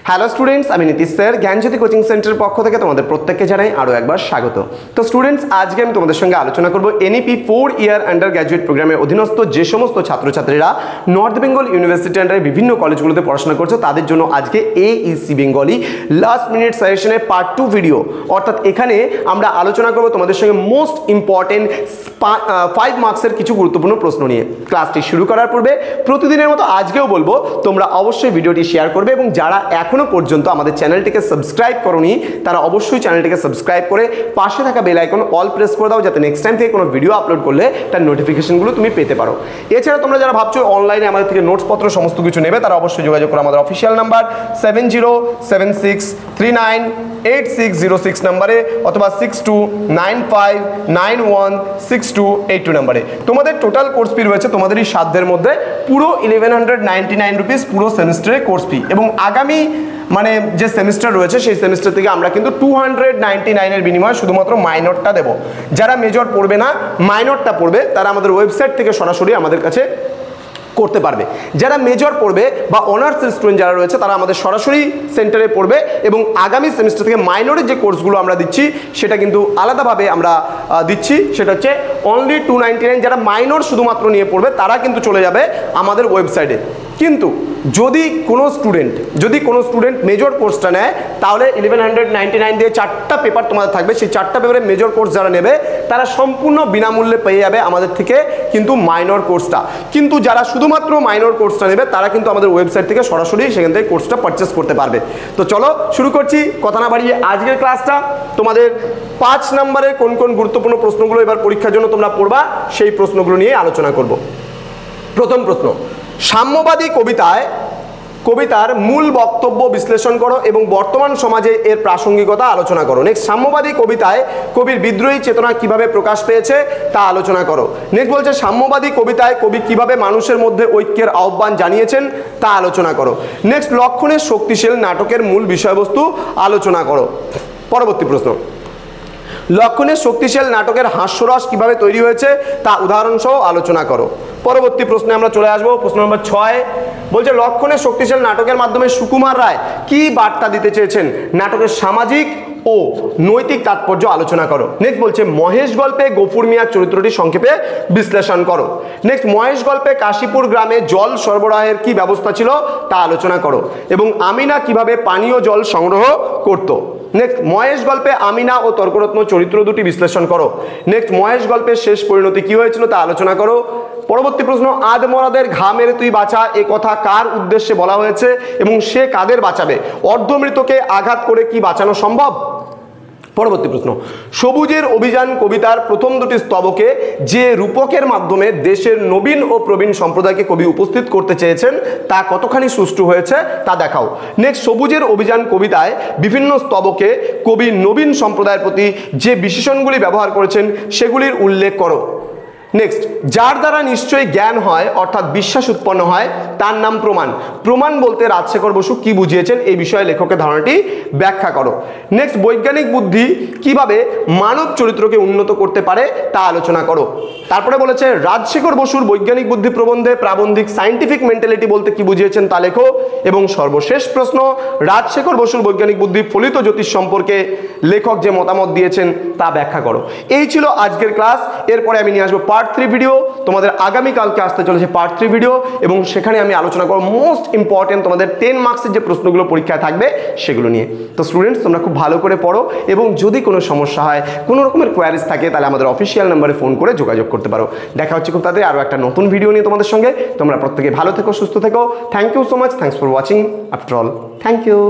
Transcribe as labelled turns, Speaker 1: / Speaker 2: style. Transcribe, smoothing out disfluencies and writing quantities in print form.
Speaker 1: Hello students, আমি Nitish sir জ্ঞানজ্যোতি coaching সেন্টারের পক্ষ থেকে তোমাদের প্রত্যেককে জানাই আরও একবার স্বাগত। তো স্টুডেন্টস, আজকে আমি তোমাদের সঙ্গে আলোচনা করব এনইপি 4 ইয়ার আন্ডার গ্র্যাজুয়েট প্রোগ্রামের অধীনস্থ যে সমস্ত ছাত্রছাত্রীরা নর্থ বেঙ্গল ইউনিভার্সিটি আন্ডারে বিভিন্ন কলেজগুলোতে পড়াশোনা করছে তাদের জন্য আজকে এইসি বেঙ্গলি লাস্ট মিনিট সাজেশনের পার্ট 2 ভিডিও। অর্থাৎ এখানে আমরা আলোচনা করব তোমাদের সঙ্গে মোস্ট ইম্পর্টেন্ট 5 মার্কসের কিছু গুরুত্বপূর্ণ প্রশ্ন নিয়ে। ক্লাসটি শুরু করার পূর্বে প্রতিদিনের মতো আজকেও বলবো তোমরা অবশ্যই ভিডিওটি শেয়ার করবে এবং যারা এখনো পর্যন্ত আমাদের চ্যানেলটিকে সাবস্ক্রাইব করোনি তারা অবশ্যই চ্যানেলটিকে সাবস্ক্রাইব করে পাশে থাকা বেল আইকন অল প্রেস করে দাও, যাতে নেক্সট টাইম থেকে কোনো ভিডিও আপলোড করলে তার নোটিফিকেশনগুলো তুমি পেতে পারো। এছাড়া তোমরা যারা ভাবছো অনলাইনে আমাদের থেকে নোটসপত্র সমস্ত কিছু নেবে তারা অবশ্যই যোগাযোগ করো আমাদের অফিসিয়াল নাম্বার 7076398606 নাম্বারে অথবা 6295916282 নাম্বারে। তোমাদের টোটাল কোর্স ফি রয়েছে তোমাদের এই সাধ্যের মধ্যে পুরো 1199 রুপিস পুরো সেমিস্টারের কোর্স ফি, এবং আগামী যে সেমিস্টার রয়েছে সেই সেমিস্টার থেকে আমরা কিন্তু 299 এর বিনিময়ে শুধুমাত্র মাইনরটা দেবো। যারা মেজর পড়বে না, মাইনরটা পড়বে, তারা আমাদের ওয়েবসাইট থেকে সরাসরি আমাদের কাছে করতে পারবে। যারা মেজর পড়বে বা অনার্সের স্টুডেন্ট যারা রয়েছে তারা আমাদের সরাসরি সেন্টারে পড়বে, এবং আগামী সেমিস্টার থেকে মাইনরের যে কোর্সগুলো আমরা দিচ্ছি সেটা কিন্তু আলাদাভাবে আমরা দিচ্ছি। সেটা হচ্ছে অনলি 299। যারা মাইনর শুধুমাত্র নিয়ে পড়বে তারা কিন্তু চলে যাবে আমাদের ওয়েবসাইটে। কিন্তু যদি কোনো স্টুডেন্ট মেজর কোর্সটা নেয় তাহলে 1199 দিয়ে 4টা পেপার তোমাদের থাকবে। সেই 4টা পেপারে মেজর কোর্স যারা নেবে তারা সম্পূর্ণ বিনামূল্যে পেয়ে যাবে আমাদের থেকে কিন্তু মাইনর কোর্সটা। কিন্তু যারা শুধুমাত্র মাইনর কোর্সটা নেবে তারা কিন্তু আমাদের ওয়েবসাইট থেকে সরাসরি সেখান থেকে কোর্সটা পারচেস করতে পারবে। তো চলো শুরু করছি, কথা না বাড়িয়ে আজকের ক্লাসটা। তোমাদের 5 নম্বরের কোন কোন গুরুত্বপূর্ণ প্রশ্নগুলো এবার পরীক্ষার জন্য তোমরা পড়বা সেই প্রশ্নগুলো নিয়ে আলোচনা করব। প্রথম প্রশ্ন, সাম্যবাদী কবিতার মূল বক্তব্য বিশ্লেষণ করো এবং বর্তমান সমাজে এর প্রাসঙ্গিকতা আলোচনা করো। নেক্সট, সাম্যবাদী কবিতায় কবির বিদ্রোহী চেতনা কিভাবে প্রকাশ পেয়েছে তা আলোচনা করো। নেক্সট বলছে সাম্যবাদী কবিতায় কবি কিভাবে মানুষের মধ্যে ঐক্যের আহ্বান জানিয়েছেন তা আলোচনা করো। নেক্সট, লক্ষণের শক্তিশীল নাটকের মূল বিষয়বস্তু আলোচনা করো। পরবর্তী প্রশ্ন, লক্ষণের শক্তিশালী নাটকের হাস্যরস কিভাবে তৈরি হয়েছে তা উদাহরণসহ আলোচনা করো। পরবর্তী প্রশ্নে আমরা চলে আসবো। প্রশ্ন নম্বর 6 বলছে লক্ষণের শক্তিশালী নাটকের মাধ্যমে সুকুমার রায় কি বার্তা দিতে চেয়েছেন, নাটকের সামাজিক ও নৈতিক তাৎপর্য আলোচনা করো। নেক্সট বলছে মহেশ গল্পে গফুর মিয়ার চরিত্রটি সংক্ষেপে বিশ্লেষণ করো। নেক্সট, মহেশ গল্পে কাশীপুর গ্রামে জল সরবরাহের কি ব্যবস্থা ছিল তা আলোচনা করো, এবং আমিনা কিভাবে পানীয় জল সংগ্রহ করত। নেক্সট, মহেশ গল্পে আমিনা ও তর্করত্ন চরিত্র দুটি বিশ্লেষণ করো। নেক্সট, মহেশ গল্পের শেষ পরিণতি কি হয়েছিল তা আলোচনা করো। পরবর্তী প্রশ্ন, আদ মরাদের ঘা মেরে তুই বাঁচা এ কথা কার উদ্দেশ্যে বলা হয়েছে এবং সে কাদের বাঁচাবে, অর্ধমৃতকে আঘাত করে কি বাঁচানো সম্ভব। পরবর্তী প্রশ্ন, সবুজের অভিযান কবিতার প্রথম দুটি স্তবকে যে রূপকের মাধ্যমে দেশের নবীন ও প্রবীণ সম্প্রদায়কে কবি উপস্থিত করতে চেয়েছেন তা কতখানি সুষ্ঠু হয়েছে তা দেখাও। নেক্সট, সবুজের অভিযান কবিতায় বিভিন্ন স্তবকে কবি নবীন সম্প্রদায়ের প্রতি যে বিশেষণগুলি ব্যবহার করেছেন সেগুলির উল্লেখ করো। নেক্সট, যার দ্বারা নিশ্চয়ই জ্ঞান হয় অর্থাৎ বিশ্বাস উৎপন্ন হয় তার নাম প্রমাণ। প্রমাণ বলতে রাজশেখর বসু কি বুঝিয়েছেন এই বিষয়ে লেখকের ধারণাটি ব্যাখ্যা করো। নেক্সট, বৈজ্ঞানিক বুদ্ধি কিভাবে মানব চরিত্রকে উন্নত করতে পারে তা আলোচনা করো। তারপরে বলেছে রাজশেখর বসুর বৈজ্ঞানিক বুদ্ধি প্রবন্ধে প্রাবন্ধিক সায়েন্টিফিক মেন্টালিটি বলতে কি বুঝিয়েছেন তা লেখো। এবং সর্বশেষ প্রশ্ন, রাজশেখর বসুর বৈজ্ঞানিক বুদ্ধি ফলিত জ্যোতিষ সম্পর্কে লেখক যে মতামত দিয়েছেন তা ব্যাখ্যা করো। এই ছিল আজকের ক্লাস। এরপরে আমি নিয়ে আসবো পার্ট 3 ভিডিও। তোমাদের আগামীকালকে আসতে চলেছে পার্ট 3 ভিডিও, এবং সেখানে আমি আলোচনা করব মোস্ট ইম্পর্টেন্ট তোমাদের 10 মার্কসের যে প্রশ্নগুলো পরীক্ষায় থাকবে সেগুলো নিয়ে। তো স্টুডেন্টস, তোমরা খুব ভালো করে পড়ো, এবং যদি কোনো সমস্যা হয়, কোনো রকমের কোয়ারিজ থাকে, তাহলে আমাদের অফিসিয়াল নাম্বারে ফোন করে যোগাযোগ করতে পারো। দেখা হচ্ছে খুব তাড়াতাড়ি আরও একটা নতুন ভিডিও নিয়ে তোমাদের সঙ্গে। তোমরা প্রত্যেকে ভালো থেকো, সুস্থ থেকো। Thank you so much. Thanks for watching. After all, thank you.